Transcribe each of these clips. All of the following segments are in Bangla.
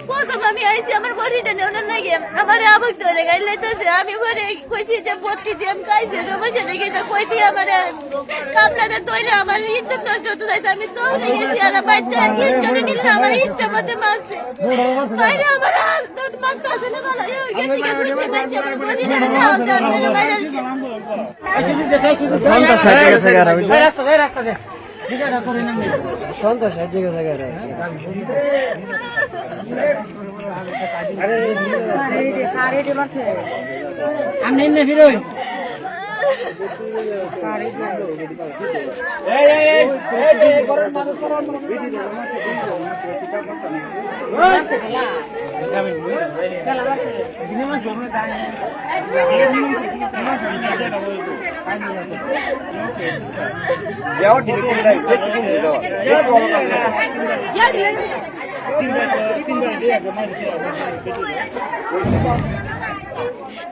প্রথম আমি আইছি আমার বডিটা নেওয়ার লাগে আমার আবক ধরে গাইলেতেছে আমি পরে কইছি যে বত্তি দিয়ে আমি খাইছি রমেশে রেখে তো কইতি আমার কাপড়াটা তৈরি আমার ইজ্জত নষ্ট হতে যাইছে আমি তো গেছি আর বাচ্চা ইজ্জত নিলে আমার ইচ্ছা মতে মারছে বাইরে আমার তোর মাথা আছে না ভালো গেছি গেছি বাচ্চা আমার বডিটা নাও দাও বাইরে সন্তাস হয়ে গেছে গারা রাস্তা দে সন্তাস হয়ে গেছে গারা আমি এমনি ফিরোই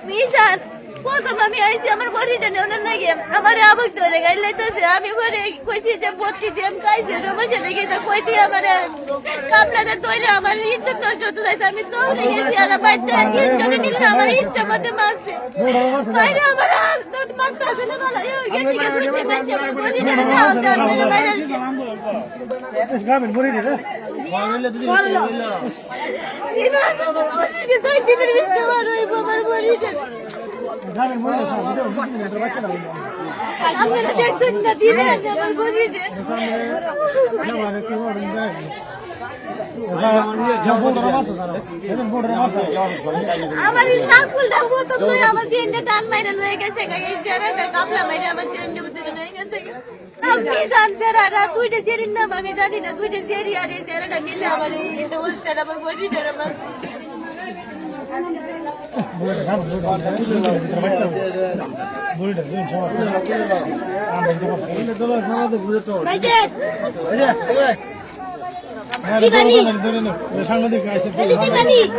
মিজান প্রথম আমি আইছি আমার বডিটা নেওয়ার লাগে আমার আবক ধরে গাইলেতেছে আমি পরে কইছি যে বত্তি দিয়ে আমি খাইছি রমেশে রেখে তো কইতি আমার কাপড়াটা তৈরি আমার ইজ্জত নষ্ট হতে যাইছে আমি তো গেছি আর বাচ্চা ইজ্জত নিলে আমার ইচ্ছা মতে মারছে বাইরে আমার তোর মাথা আছে না ভালো গেছি গেছি বাচ্চা আমার বডিটা নাও দাও বাইরে গ্রামের বড়ি রে আপনারা দেখছেন না দিনে আছে আমার বডিটা আমার নাকুলটা প্রথম করে আমার তিনটে টান মাইরা হয়ে গেছে এই জায়গাটা কাপলা মাইরা আমার তিনটে উত্তরে হয়ে গেছে আপনি জানছেন আর দুইটা সেরির নাম আমি জানি না দুইটা সেরি আর এই জায়গাটা মিলে আমার এই অবস্থাটা আমার বডিটা আমার সাংবাদিক